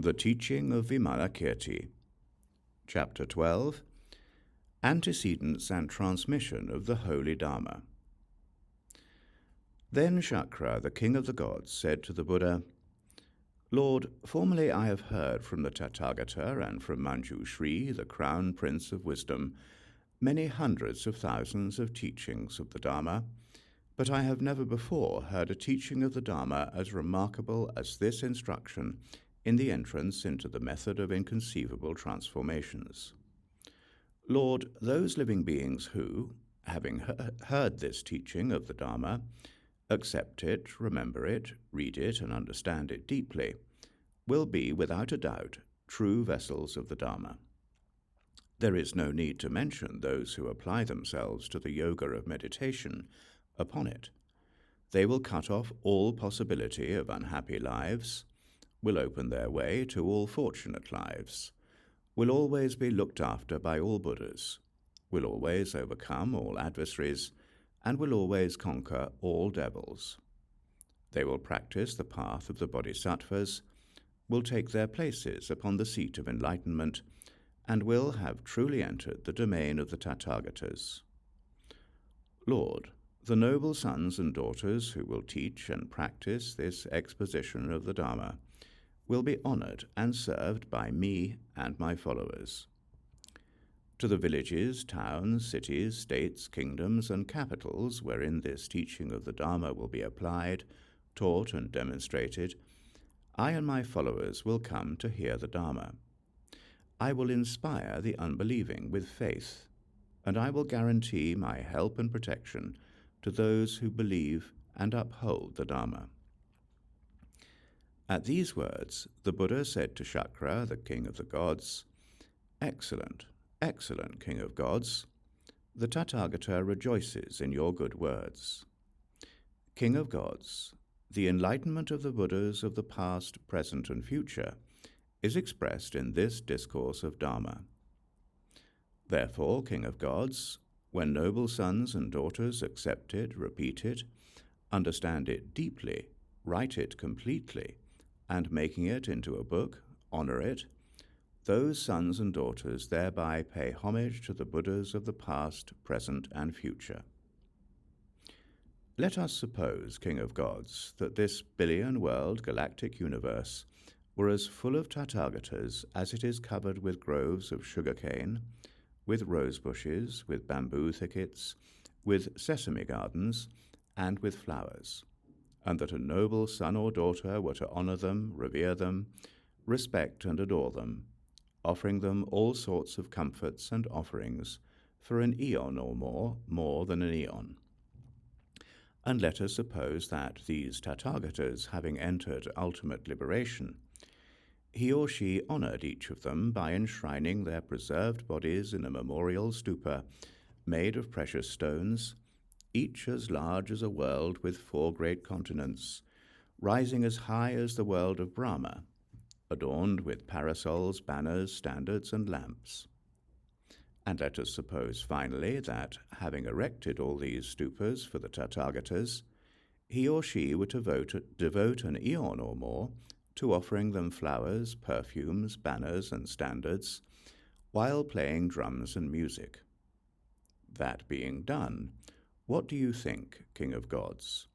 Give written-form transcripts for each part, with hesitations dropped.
The Teaching of Vimalakīrti. Chapter 12. Antecedents and Transmission of the Holy Dharma. Then Shakra, the king of the gods, said to the Buddha, Lord, formerly I have heard from the Tathagata and from Manjushri, the crown prince of wisdom, many hundreds of thousands of teachings of the Dharma, but I have never before heard a teaching of the Dharma as remarkable as this instruction in the entrance into the method of inconceivable transformations. Lord, those living beings who, having heard this teaching of the Dharma, accept it, remember it, read it, and understand it deeply, will be, without a doubt, true vessels of the Dharma. There is no need to mention those who apply themselves to the yoga of meditation upon it. They will cut off all possibility of unhappy lives, will open their way to all fortunate lives, will always be looked after by all Buddhas, will always overcome all adversaries, and will always conquer all devils. They will practice the path of the Bodhisattvas, will take their places upon the seat of enlightenment, and will have truly entered the domain of the Tathagatas. Lord, the noble sons and daughters who will teach and practice this exposition of the Dharma will be honored and served by me and my followers. To the villages, towns, cities, states, kingdoms, and capitals wherein this teaching of the Dharma will be applied, taught, and demonstrated, I and my followers will come to hear the Dharma. I will inspire the unbelieving with faith, and I will guarantee my help and protection to those who believe and uphold the Dharma. At these words, the Buddha said to Shakra, the king of the gods, Excellent, excellent king of gods, the Tathagata rejoices in your good words. King of gods, the enlightenment of the Buddhas of the past, present, and future is expressed in this discourse of Dharma. Therefore, king of gods, when noble sons and daughters accept it, repeat it, understand it deeply, write it completely, and making it into a book, honor it, those sons and daughters thereby pay homage to the Buddhas of the past, present, and future. Let us suppose, king of gods, that this billion-world galactic universe were as full of Tathagatas as it is covered with groves of sugarcane, with rose bushes, with bamboo thickets, with sesame gardens, and with flowers, and that a noble son or daughter were to honor them, revere them, respect and adore them, offering them all sorts of comforts and offerings for an eon or more than an eon. And let us suppose that these Tathagatas, having entered ultimate liberation, he or she honored each of them by enshrining their preserved bodies in a memorial stupa made of precious stones, each as large as a world with 4 great continents, rising as high as the world of Brahma, adorned with parasols, banners, standards, and lamps. And let us suppose finally that, having erected all these stupas for the Tathagatas, he or she were to devote an eon or more to offering them flowers, perfumes, banners, and standards, while playing drums and music. That being done, what do you think, king of gods?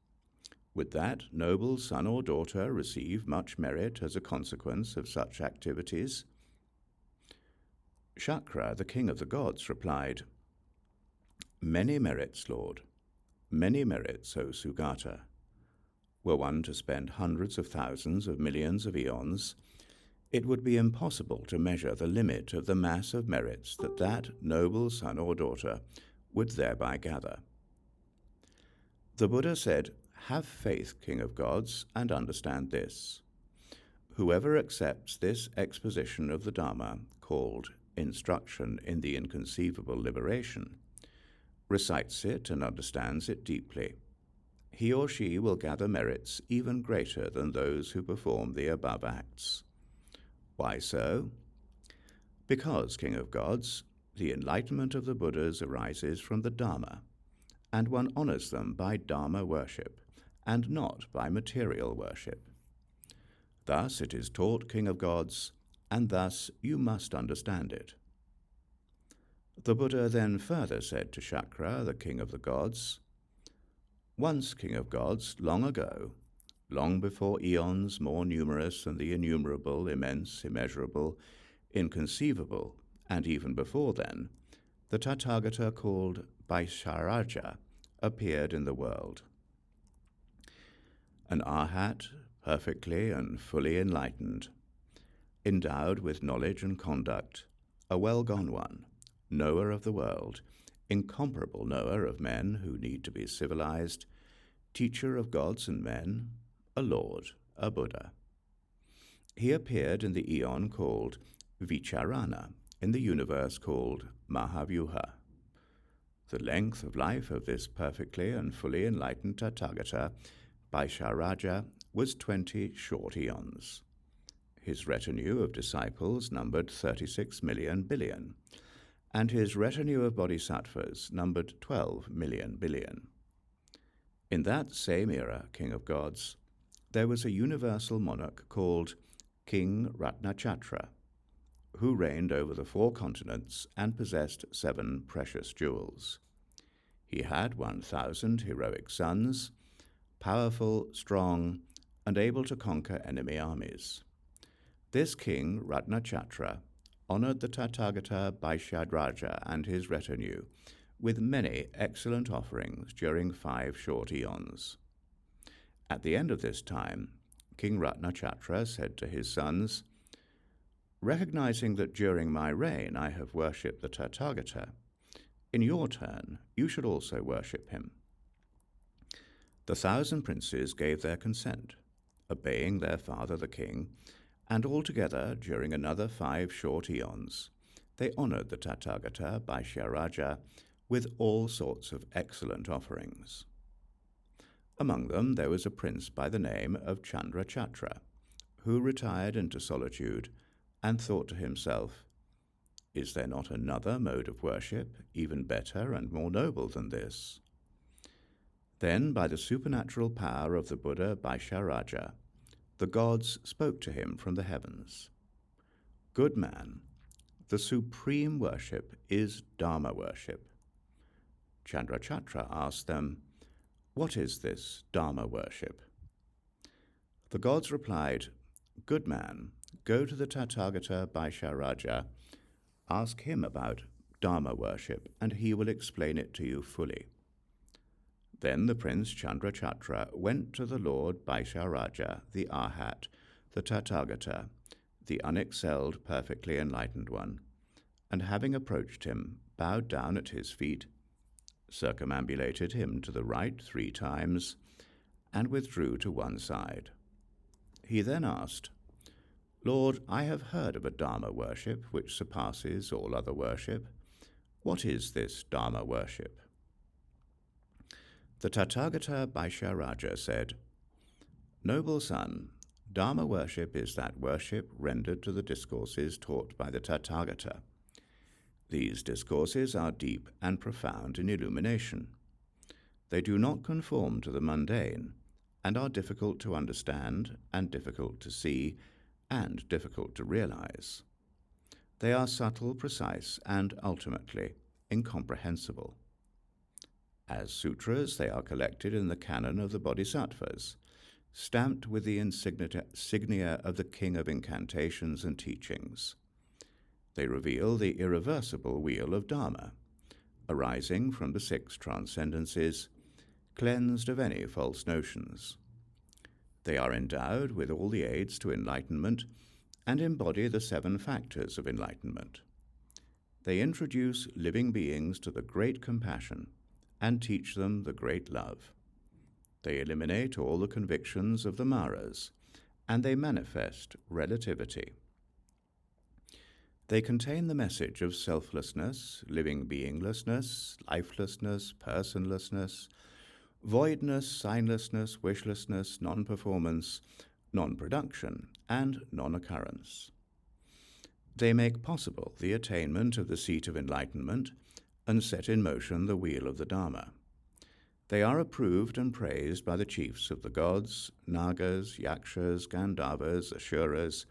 Would that noble son or daughter receive much merit as a consequence of such activities? Shakra, the king of the gods, replied, Many merits, Lord, many merits, O Sugata. Were one to spend hundreds of thousands of millions of eons, it would be impossible to measure the limit of the mass of merits that noble son or daughter would thereby gather. The Buddha said, Have faith, king of gods, and understand this. Whoever accepts this exposition of the Dharma, called Instruction in the Inconceivable Liberation, recites it and understands it deeply, he or she will gather merits even greater than those who perform the above acts. Why so? Because, king of gods, the enlightenment of the Buddhas arises from the Dharma, and one honors them by Dharma worship, and not by material worship. Thus it is taught, King of Gods, and thus you must understand it." The Buddha then further said to Shakra, the King of the Gods, "Once, King of Gods, long ago, long before eons more numerous than the innumerable, immense, immeasurable, inconceivable, and even before then, the Tathagata called Vaisharaja appeared in the world. An arhat, perfectly and fully enlightened, endowed with knowledge and conduct, a well-gone one, knower of the world, incomparable knower of men who need to be civilized, teacher of gods and men, a lord, a Buddha. He appeared in the eon called Vicharana, in the universe called Mahavyuha. The length of life of this perfectly and fully enlightened Tathagata, Vaisharaja, was 20 short eons. His retinue of disciples numbered 36 million billion, and his retinue of bodhisattvas numbered 12 million billion. In that same era, King of Gods, there was a universal monarch called King Ratnachatra, who reigned over the 4 continents and possessed 7 precious jewels. He had 1,000 heroic sons, powerful, strong, and able to conquer enemy armies. This king, Ratnachatra, honored the Tathagata Vaisharaja and his retinue with many excellent offerings during 5 short eons. At the end of this time, King Ratnachatra said to his sons, "Recognizing that during my reign I have worshipped the Tathagata, in your turn you should also worship him." The 1,000 princes gave their consent, obeying their father the king, and altogether, during another 5 short eons, they honored the Tathagata Vaisharaja with all sorts of excellent offerings. Among them there was a prince by the name of Chandrachatra, who retired into solitude and thought to himself, "Is there not another mode of worship, even better and more noble than this?" Then, by the supernatural power of the Buddha Vaisharaja, the gods spoke to him from the heavens. "Good man, the supreme worship is Dharma worship." Chandrachatra asked them, "What is this Dharma worship?" The gods replied, "Good man, go to the Tathagata Vaisharaja, ask him about Dharma worship, and he will explain it to you fully." Then the prince Chandrachatra went to the Lord Vaisharaja, the Arhat, the Tathagata, the unexcelled, perfectly enlightened one, and having approached him, bowed down at his feet, circumambulated him to the right 3 times, and withdrew to one side. He then asked, "Lord, I have heard of a Dharma worship which surpasses all other worship. What is this Dharma worship?" The Tathagata Vaisharaja said, "Noble son, Dharma worship is that worship rendered to the discourses taught by the Tathagata. These discourses are deep and profound in illumination. They do not conform to the mundane, and are difficult to understand, and difficult to see, and difficult to realize. They are subtle, precise, and ultimately incomprehensible. As sutras, they are collected in the canon of the Bodhisattvas, stamped with the insignia of the King of Incantations and Teachings. They reveal the irreversible wheel of Dharma, arising from the 6 transcendences, cleansed of any false notions. They are endowed with all the aids to enlightenment and embody the 7 factors of enlightenment. They introduce living beings to the great compassion and teach them the great love. They eliminate all the convictions of the maras, and they manifest relativity. They contain the message of selflessness, living beinglessness, lifelessness, personlessness, voidness, signlessness, wishlessness, non-performance, non-production, and non-occurrence. They make possible the attainment of the seat of enlightenment and set in motion the wheel of the Dharma. They are approved and praised by the chiefs of the gods, Nagas, Yakshas, Gandharvas, Asuras,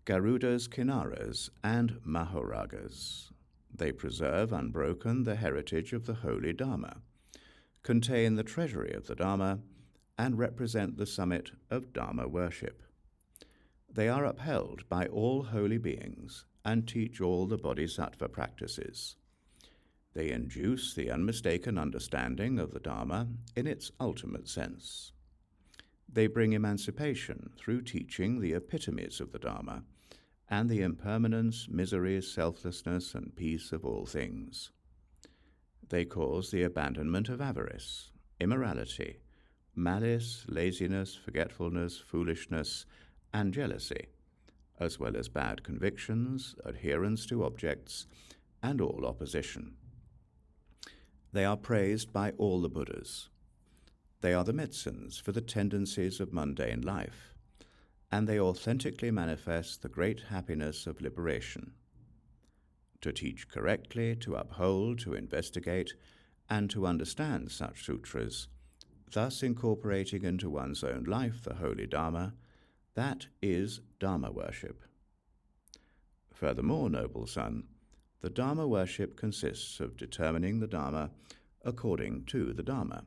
Garudas, Kinnaras, and Mahoragas. They preserve unbroken the heritage of the holy Dharma, contain the treasury of the Dharma, and represent the summit of Dharma worship. They are upheld by all holy beings and teach all the bodhisattva practices. They induce the unmistaken understanding of the Dharma in its ultimate sense. They bring emancipation through teaching the epitomes of the Dharma and the impermanence, misery, selflessness, and peace of all things. They cause the abandonment of avarice, immorality, malice, laziness, forgetfulness, foolishness, and jealousy, as well as bad convictions, adherence to objects, and all opposition. They are praised by all the Buddhas. They are the medicines for the tendencies of mundane life, and they authentically manifest the great happiness of liberation. To teach correctly, to uphold, to investigate, and to understand such sutras, thus incorporating into one's own life the holy Dharma, that is Dharma worship. Furthermore, noble son, the Dharma worship consists of determining the Dharma according to the Dharma,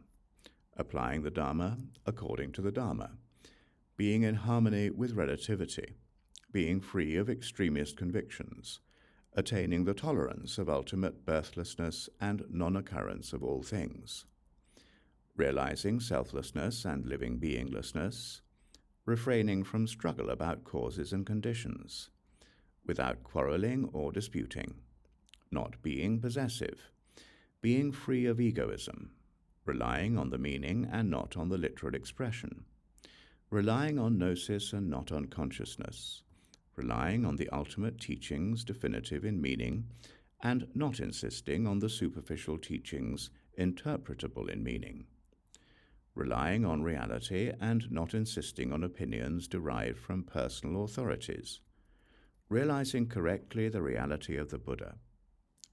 applying the Dharma according to the Dharma, being in harmony with relativity, being free of extremist convictions, attaining the tolerance of ultimate birthlessness and non-occurrence of all things, realizing selflessness and living beinglessness, refraining from struggle about causes and conditions, without quarreling or disputing, not being possessive, being free of egoism, relying on the meaning and not on the literal expression, relying on gnosis and not on consciousness, relying on the ultimate teachings definitive in meaning and not insisting on the superficial teachings interpretable in meaning, relying on reality and not insisting on opinions derived from personal authorities, realizing correctly the reality of the Buddha,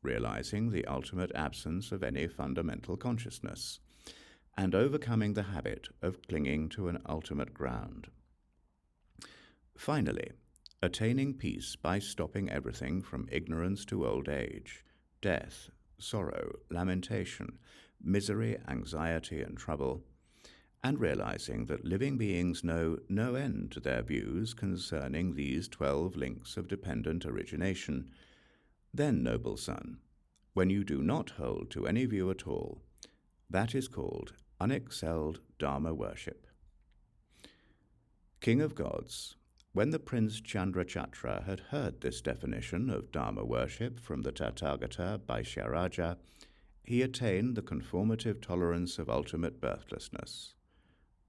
realizing the ultimate absence of any fundamental consciousness, and overcoming the habit of clinging to an ultimate ground. Finally, attaining peace by stopping everything from ignorance to old age, death, sorrow, lamentation, misery, anxiety, and trouble, and realizing that living beings know no end to their views concerning these 12 links of dependent origination, then, noble son, when you do not hold to any view at all, that is called unexcelled Dharma worship. King of gods, when the Prince Chandrachatra had heard this definition of Dharma worship from the Tathagata Vaishyaraja, he attained the conformative tolerance of ultimate birthlessness,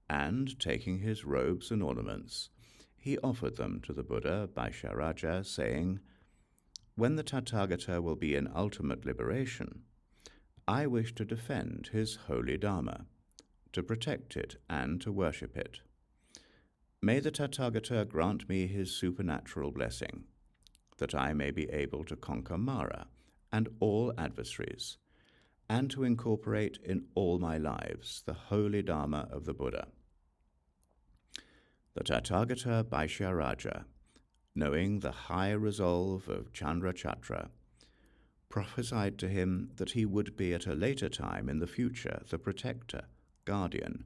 and, taking his robes and ornaments, he offered them to the Buddha Vaishyaraja, saying, "When the Tathagata will be in ultimate liberation, I wish to defend his holy Dharma, to protect it and to worship it. May the Tathagata grant me his supernatural blessing, that I may be able to conquer Mara and all adversaries, and to incorporate in all my lives the holy Dharma of the Buddha." The Tathagata Vaishyaraja, knowing the high resolve of Chandrachatra, prophesied to him that he would be at a later time in the future the protector, guardian,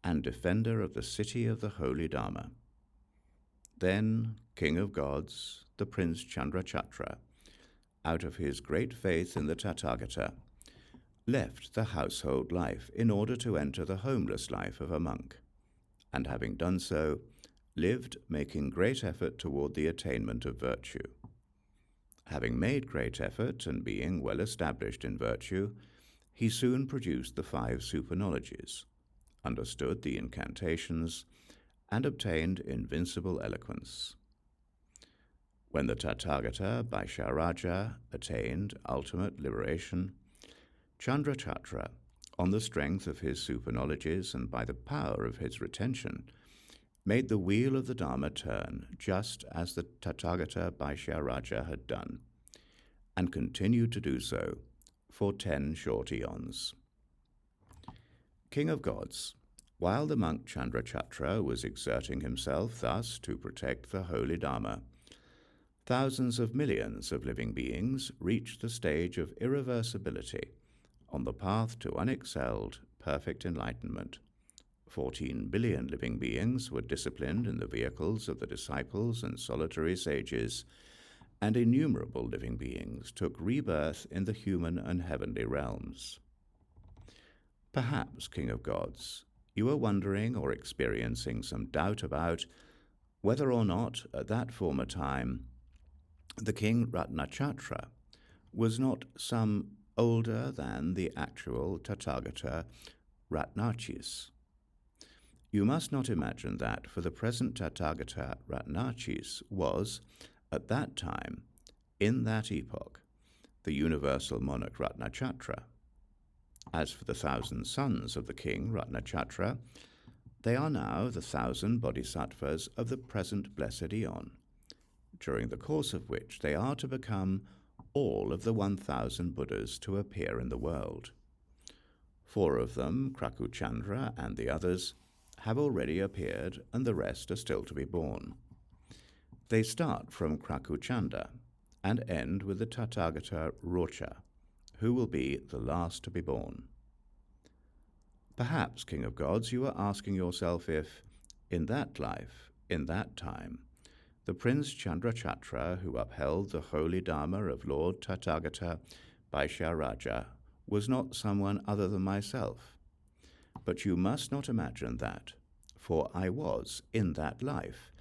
and defender of the city of the holy Dharma. Then, King of gods, the Prince Chandrachatra, out of his great faith in the Tathagata, left the household life in order to enter the homeless life of a monk, and having done so, lived making great effort toward the attainment of virtue. Having made great effort and being well established in virtue, he soon produced the 5 superknowledges, understood the incantations, and obtained invincible eloquence. When the Tathagata Vaishyaraja attained ultimate liberation, Chandrachatra, on the strength of his superknowledges and by the power of his retention, made the wheel of the Dharma turn just as the Tathagata Vaishyaraja had done, and continued to do so for 10 short eons. King of gods, while the monk Chandrachatra was exerting himself thus to protect the holy Dharma, thousands of millions of living beings reached the stage of irreversibility on the path to unexcelled, perfect enlightenment. 14 billion living beings were disciplined in the vehicles of the disciples and solitary sages, and innumerable living beings took rebirth in the human and heavenly realms. Perhaps, King of Gods, you are wondering or experiencing some doubt about whether or not, at that former time, the king Ratnachatra was not some older than the actual Tathagata Ratnachis. You must not imagine that, for the present Tathagata Ratnachis was, at that time, in that epoch, the universal monarch Ratnachatra. As for the 1,000 sons of the king Ratnachatra, they are now the 1,000 bodhisattvas of the present blessed eon, during the course of which they are to become all of the 1,000 Buddhas to appear in the world. 4 of them, Krakuchandra and the others, have already appeared, and the rest are still to be born. They start from Krakuchanda and end with the Tathagata Rocha, who will be the last to be born. Perhaps, King of Gods, you are asking yourself if, in that life, in that time, the Prince Chandrachatra, who upheld the holy Dharma of Lord Tathagata Vaishyaraja, was not someone other than myself. But you must not imagine that, for I was, in that life,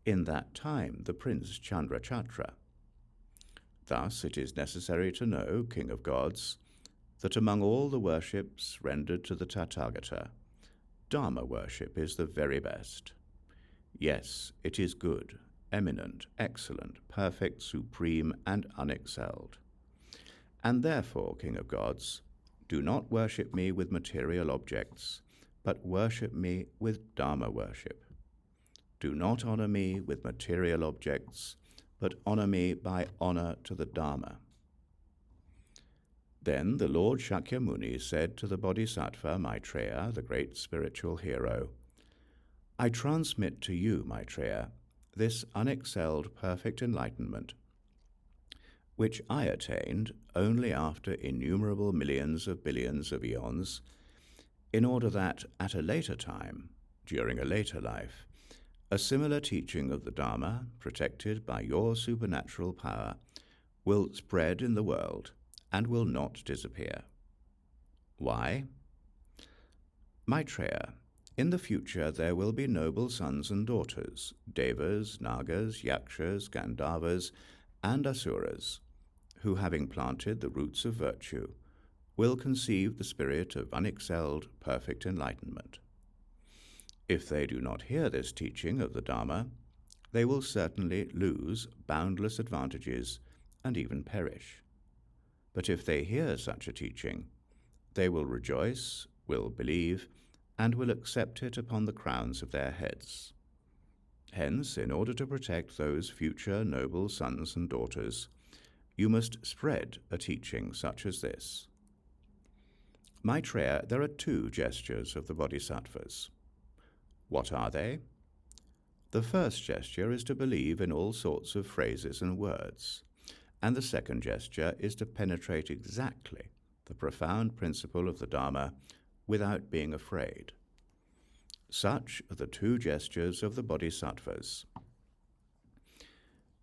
in that time, the Prince Chandrachatra. Thus it is necessary to know, King of Gods, that among all the worships rendered to the Tathagata, Dharma worship is the very best. Yes, it is good, eminent, excellent, perfect, supreme, and unexcelled. And therefore, King of Gods, do not worship me with material objects, but worship me with Dharma worship. Do not honor me with material objects, but honor me by honor to the Dharma. Then the Lord Shakyamuni said to the Bodhisattva Maitreya, the great spiritual hero, I transmit to you, Maitreya, this unexcelled perfect enlightenment, which I attained only after innumerable millions of billions of eons, in order that at a later time, during a later life, a similar teaching of the Dharma, protected by your supernatural power, will spread in the world and will not disappear. Why? Maitreya, in the future there will be noble sons and daughters, devas, nagas, yakshas, gandharvas, and asuras, who, having planted the roots of virtue, will conceive the spirit of unexcelled perfect enlightenment. If they do not hear this teaching of the Dharma, they will certainly lose boundless advantages and even perish. But if they hear such a teaching, they will rejoice, will believe, and will accept it upon the crowns of their heads. Hence, in order to protect those future noble sons and daughters, you must spread a teaching such as this. Maitreya, there are 2 gestures of the bodhisattvas. What are they? The first gesture is to believe in all sorts of phrases and words, and the second gesture is to penetrate exactly the profound principle of the Dharma without being afraid. Such are the 2 gestures of the bodhisattvas.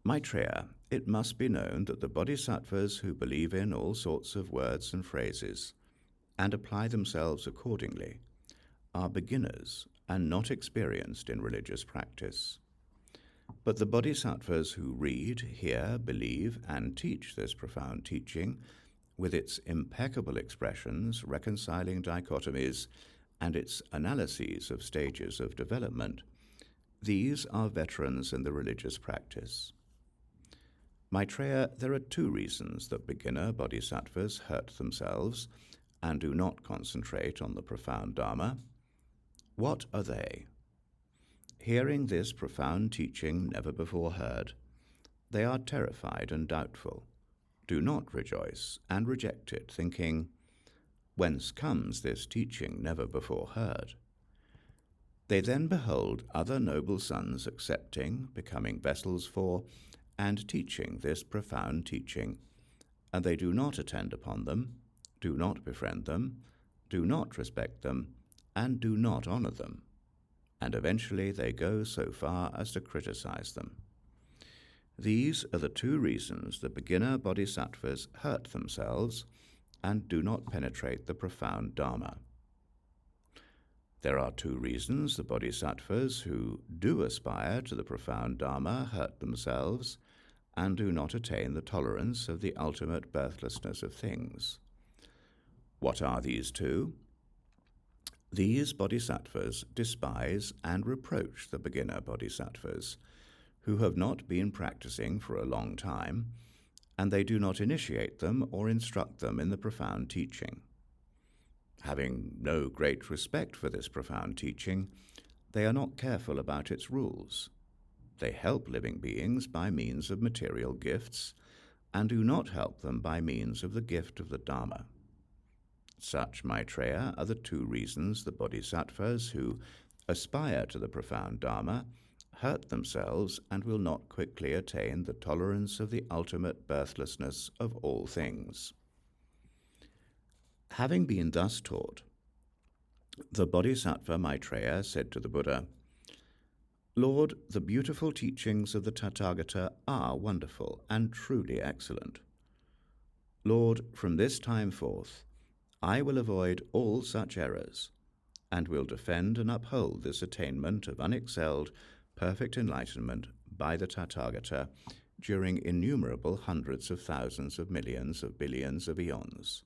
Maitreya, it must be known that the bodhisattvas who believe in all sorts of words and phrases and apply themselves accordingly are beginners and not experienced in religious practice. But the bodhisattvas who read, hear, believe, and teach this profound teaching, with its impeccable expressions reconciling dichotomies and its analyses of stages of development, these are veterans in the religious practice. Maitreya, there are 2 reasons that beginner bodhisattvas hurt themselves and do not concentrate on the profound Dharma. What are they? Hearing this profound teaching never before heard, they are terrified and doubtful, do not rejoice, and reject it, thinking, Whence comes this teaching never before heard? They then behold other noble sons accepting, becoming vessels for, and teaching this profound teaching, and they do not attend upon them, do not befriend them, do not respect them, and do not honor them, and eventually they go so far as to criticize them. These are the two reasons the beginner bodhisattvas hurt themselves and do not penetrate the profound Dharma. There are two reasons the bodhisattvas who do aspire to the profound Dharma hurt themselves and do not attain the tolerance of the ultimate birthlessness of things. What are these two? These bodhisattvas despise and reproach the beginner bodhisattvas, who have not been practicing for a long time, and they do not initiate them or instruct them in the profound teaching. Having no great respect for this profound teaching, they are not careful about its rules. They help living beings by means of material gifts, and do not help them by means of the gift of the Dharma. Such, Maitreya, are the two reasons the bodhisattvas who aspire to the profound Dharma hurt themselves and will not quickly attain the tolerance of the ultimate birthlessness of all things. Having been thus taught, the bodhisattva Maitreya said to the Buddha, "Lord, the beautiful teachings of the Tathagata are wonderful and truly excellent. Lord, from this time forth, I will avoid all such errors, and will defend and uphold this attainment of unexcelled, perfect enlightenment by the Tathagata during innumerable hundreds of thousands of millions of billions of eons.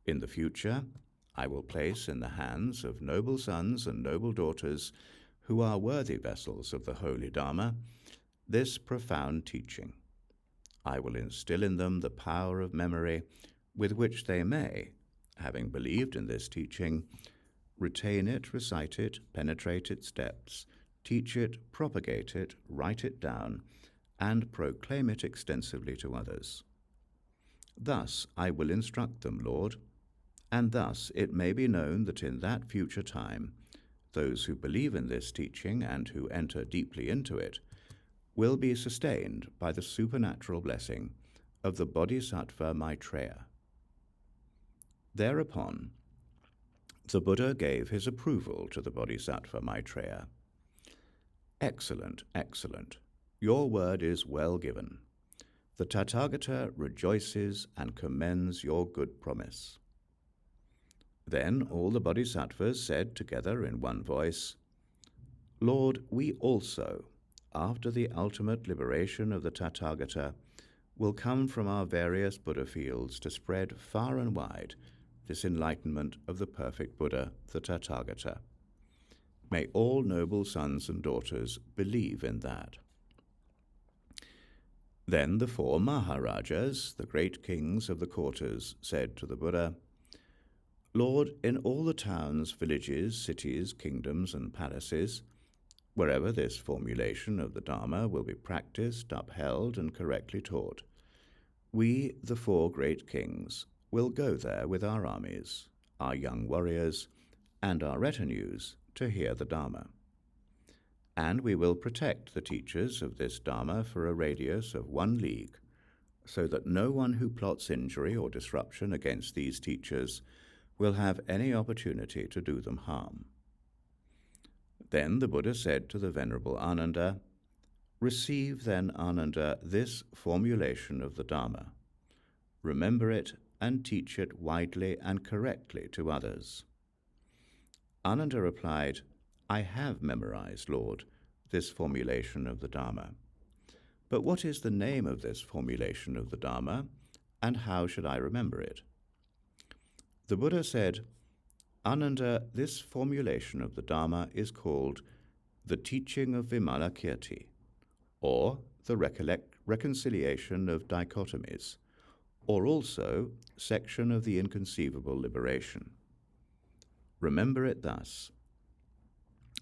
In the future, I will place in the hands of noble sons and noble daughters who are worthy vessels of the holy Dharma this profound teaching. I will instill in them the power of memory with which they may, having believed in this teaching, retain it, recite it, penetrate its depths, teach it, propagate it, write it down, and proclaim it extensively to others. Thus I will instruct them, Lord, and thus it may be known that in that future time those who believe in this teaching and who enter deeply into it will be sustained by the supernatural blessing of the Bodhisattva Maitreya." Thereupon, the Buddha gave his approval to the Bodhisattva Maitreya. "Excellent, excellent. Your word is well given. The Tathagata rejoices and commends your good promise." Then all the bodhisattvas said together in one voice, "Lord, we also, after the ultimate liberation of the Tathagata, will come from our various Buddha fields to spread far and wide this enlightenment of the perfect Buddha, the Tathagata. May all noble sons and daughters believe in that." Then the four Maharajas, the great kings of the quarters, said to the Buddha, "Lord, in all the towns, villages, cities, kingdoms, and palaces, wherever this formulation of the Dharma will be practiced, upheld, and correctly taught, we, the four great kings, will go there with our armies, our young warriors, and our retinues to hear the Dharma. And we will protect the teachers of this Dharma for a radius of 1 league, so that no one who plots injury or disruption against these teachers will have any opportunity to do them harm." Then the Buddha said to the Venerable Ananda, "Receive then, Ananda, this formulation of the Dharma. Remember it and teach it widely and correctly to others." Ananda replied, "I have memorized, Lord, this formulation of the Dharma. But what is the name of this formulation of the Dharma, and how should I remember it?" The Buddha said, "Ananda, this formulation of the Dharma is called the Teaching of Vimalakīrti, or the Reconciliation of Dichotomies, or also Section of the Inconceivable Liberation. Remember it thus."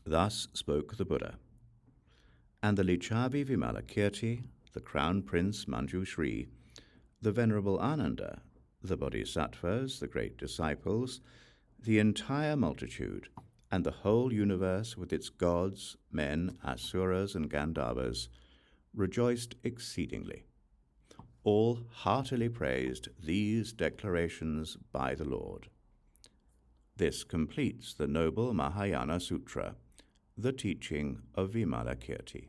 Thus spoke the Buddha. And the Lichavi Vimalakīrti, the Crown Prince Manjushri, the Venerable Ananda, the Bodhisattvas, the great disciples, the entire multitude, and the whole universe with its gods, men, asuras, and Gandharvas rejoiced exceedingly. All heartily praised these declarations by the Lord. This completes the noble Mahayana Sutra, the teaching of Vimalakīrti.